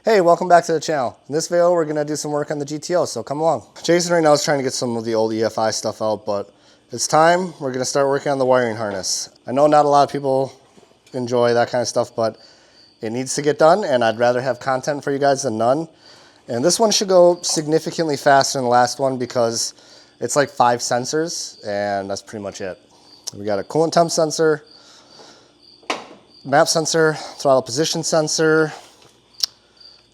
Hey, welcome back to the channel. In this video, we're gonna do some work on the GTO, so come along. Jason right now is trying to get some of the old EFI stuff out, but it's time. We're gonna start working on the wiring harness. I know not a lot of people enjoy that kind of stuff, but it needs to get done, and I'd rather have content for you guys than none. And this one should go significantly faster than the last one because it's like 5 sensors, and that's pretty much it. We got a coolant temp sensor, map sensor, throttle position sensor,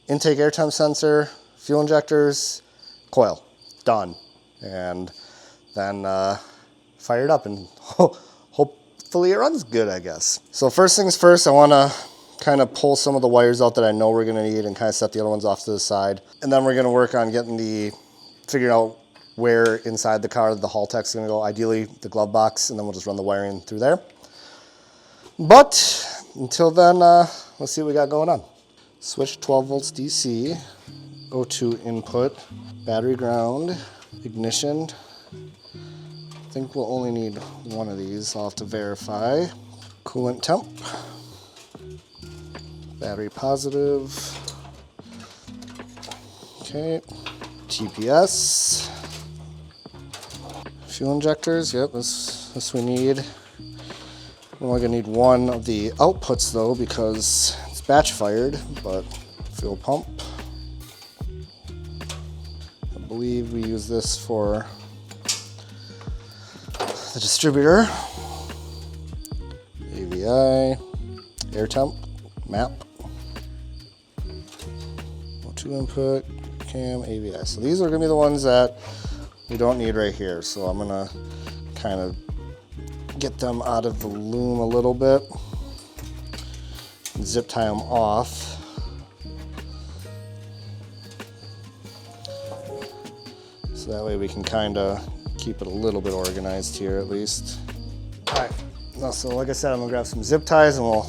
intake air temp sensor, fuel injectors, coil, done. And then fire it up and hopefully it runs good, I guess. So first things first, I wanna kind of pull some of the wires out that I know we're gonna need and kind of set the other ones off to the side. And then we're gonna work on figuring out where inside the car the haltech's gonna go, ideally the glove box, and then we'll just run the wiring through there. But until then, let's see what we got going on. Switch 12 volts DC, O2 input, battery ground, ignition. I think we'll only need one of these. I'll have to verify. Coolant temp, battery positive. Okay, TPS, fuel injectors. Yep, this we need. We're only gonna need one of the outputs though because it's batch fired, but fuel pump. I believe we use this for the distributor. EFI, air temp, map, O2 input, cam, EFI. So these are gonna be the ones that we don't need right here. So I'm gonna kind of get them out of the loom a little bit and zip tie them off. So that way we can kind of keep it a little bit organized here at least. All right, now, so like I said, I'm gonna grab some zip ties and we'll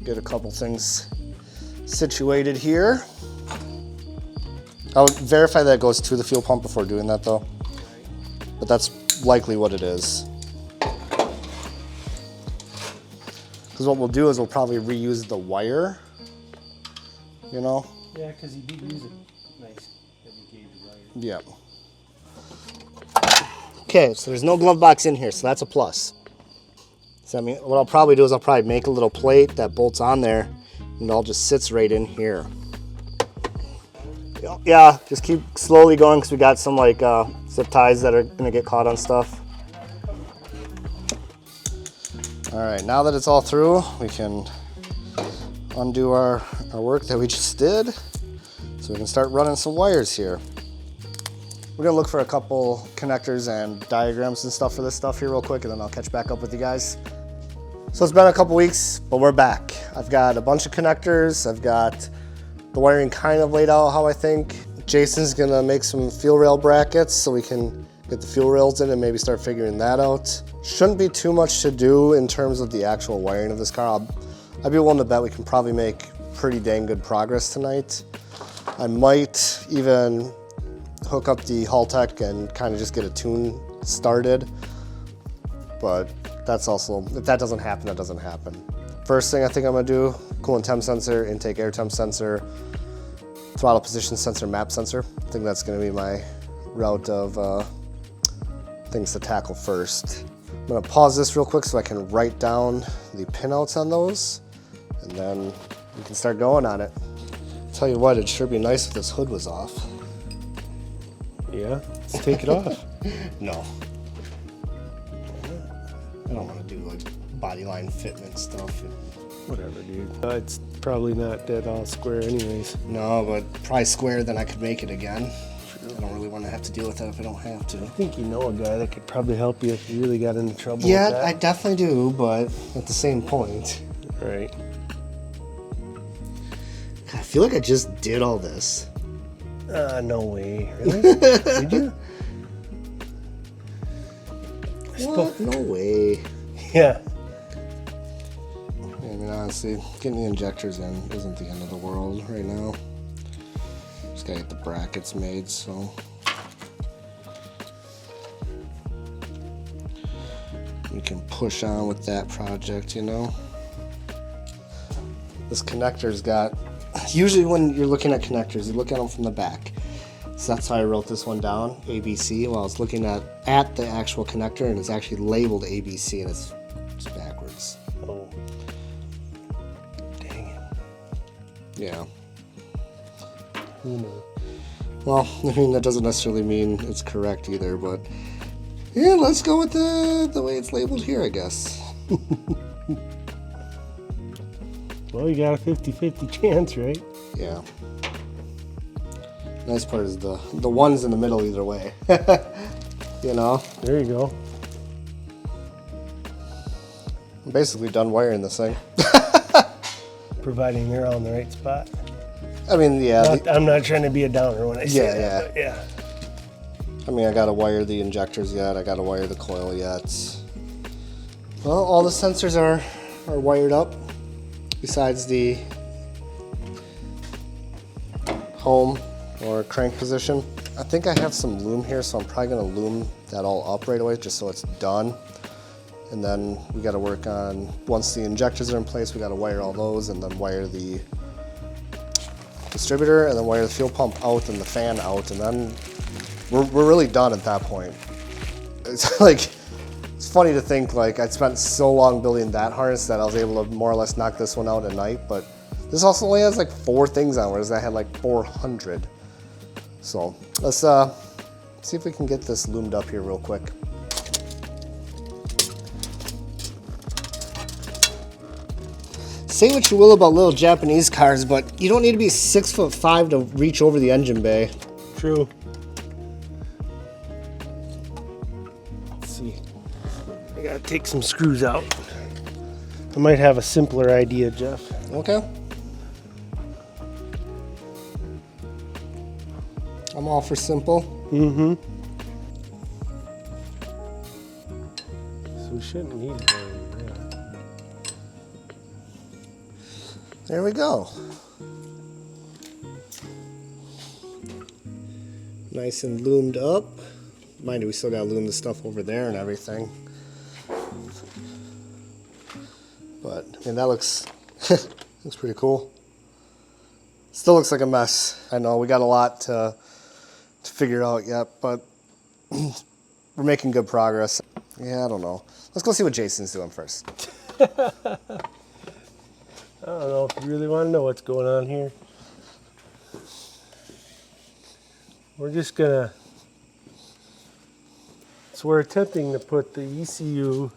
get a couple things situated here. I'll verify that it goes to the fuel pump before doing that though, but that's likely what it is. Because what we'll do is we'll probably reuse the wire, you know? Yeah, because he did use a nice heavy gauge wire. Yeah. Okay, so there's no glove box in here, so that's a plus. So I mean, what I'll probably do is I'll probably make a little plate that bolts on there and it all just sits right in here. Yeah, just keep slowly going because we got some like zip ties that are gonna get caught on stuff. All right, now that it's all through, we can undo our work that we just did. So we can start running some wires here. We're gonna look for a couple connectors and diagrams and stuff for this stuff here real quick, and then I'll catch back up with you guys. So it's been a couple weeks, but we're back. I've got a bunch of connectors. I've got the wiring kind of laid out how I think. Jason's gonna make some fuel rail brackets so we can get the fuel rails in and maybe start figuring that out. Shouldn't be too much to do in terms of the actual wiring of this car. I'd be willing to bet we can probably make pretty dang good progress tonight. I might even hook up the haltech and kind of just get a tune started. But that's also, if that doesn't happen, that doesn't happen. First thing I think I'm gonna do, coolant temp sensor, intake air temp sensor, throttle position sensor, map sensor. I think that's gonna be my route of things to tackle first. I'm gonna pause this real quick so I can write down the pinouts on those, and then we can start going on it. Tell you what, it'd sure be nice if this hood was off. Yeah, let's take it off. No. I don't wanna do like bodyline fitment stuff. Whatever, dude. It's probably not dead all square anyways. No, but probably squarer than I could make it again. I don't really want to have to deal with that if I don't have to. I think you know a guy that could probably help you if you really got into trouble with Yeah, that. I definitely do, but at the same point. Right. I feel like I just did all this. No way. Really? Did you? What? No way. Yeah. I mean, honestly, getting the injectors in isn't the end of the world right now. Just gotta get the brackets made, so. We can push on with that project, you know? this connector's got, usually when you're looking at connectors, you look at them from the back. So that's how I wrote this one down, ABC, while I was looking at the actual connector, and it's actually labeled ABC, and it's backwards. Oh. Dang it. Yeah. Who knows? Well, I mean, that doesn't necessarily mean it's correct either, but yeah, let's go with the way it's labeled here, I guess. Well, you got a 50-50 chance, right? Yeah. Nice part is the one's in the middle either way. You know? There you go. I'm basically done wiring this thing. Providing they're all in the right spot. I mean, yeah. I'm not trying to be a downer when I say Yeah, that, but yeah. I mean, I gotta wire the injectors yet. I gotta wire the coil yet. Well, all the sensors are wired up. Besides the home or crank position. I think I have some loom here, so I'm probably gonna loom that all up right away just so it's done. And then we gotta work on, once the injectors are in place, we gotta wire all those and then wire the distributor and then wire the fuel pump out and the fan out, and then we're really done at that point. It's like, it's funny to think like I spent so long building that harness that I was able to more or less knock this one out at night, but this also only has like 4 things on, whereas I had like 400. So let's see if we can get this loomed up here real quick. Say what you will about little Japanese cars, but you don't need to be 6'5" to reach over the engine bay. True. Let's see. I gotta take some screws out. I might have a simpler idea, Jeff. Okay. I'm all for simple. Mm-hmm. So we shouldn't need very much. There we go. Nice and loomed up. Mind you, we still gotta loom the stuff over there and everything. But I mean, that looks looks pretty cool. Still looks like a mess. I know we got a lot to figure out yet, but we're making good progress. Yeah, I don't know. Let's go see what Jason's doing first. I don't know if you really want to know what's going on here. We're just gonna, so we're attempting to put the ECU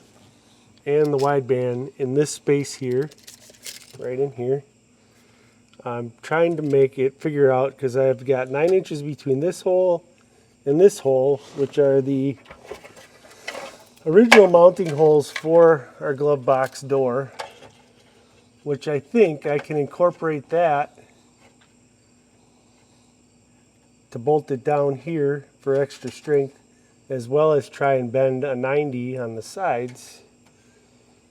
and the wideband in this space here, right in here. I'm trying to make it figure out, because I've got 9 inches between this hole and this hole, which are the original mounting holes for our glove box door, which I think I can incorporate that to bolt it down here for extra strength, as well as try and bend a 90 on the sides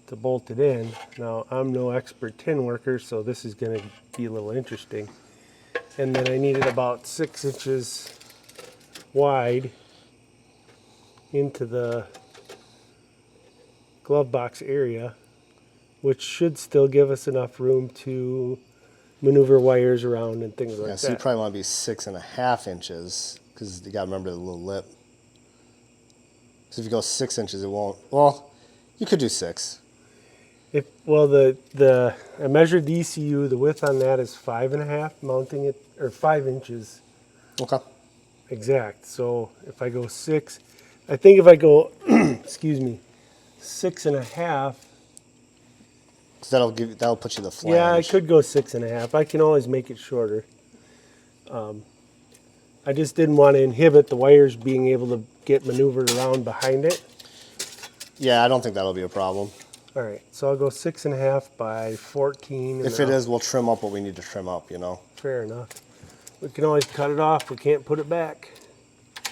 to bolt it in. Now, I'm no expert tin worker, so this is going to be a little interesting. And then I needed about 6 inches wide into the glove box area, which should still give us enough room to maneuver wires around and things like that. So you probably want to be 6.5 inches, because you got to remember the little lip. So if you go 6 inches, it won't. Well, you could do 6. I measured the ECU. The width on that is 5.5, mounting it, or 5 inches. Okay. Exact. So if I go 6, I think if I go, excuse me, 6.5. So that'll put you the flange. Yeah, I could go 6.5. I can always make it shorter. I just didn't want to inhibit the wires being able to get maneuvered around behind it. Yeah, I don't think that'll be a problem. All right, so I'll go 6.5 by 14. If it is, we'll trim up what we need to trim up, you know. Fair enough. We can always cut it off. We can't put it back.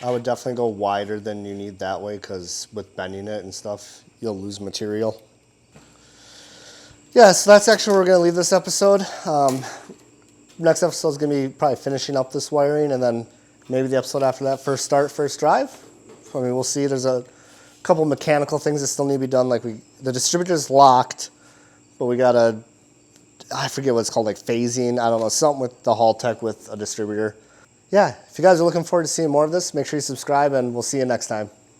I would definitely go wider than you need that way, because with bending it and stuff, you'll lose material. Yeah, so that's actually where we're going to leave this episode. Next episode is going to be probably finishing up this wiring, and then maybe the episode after that, first start, first drive. I mean, we'll see. There's a couple mechanical things that still need to be done. Like the distributor's locked, but we got to I forget what it's called, like phasing. I don't know, something with the haltech with a distributor. Yeah, if you guys are looking forward to seeing more of this, make sure you subscribe and we'll see you next time.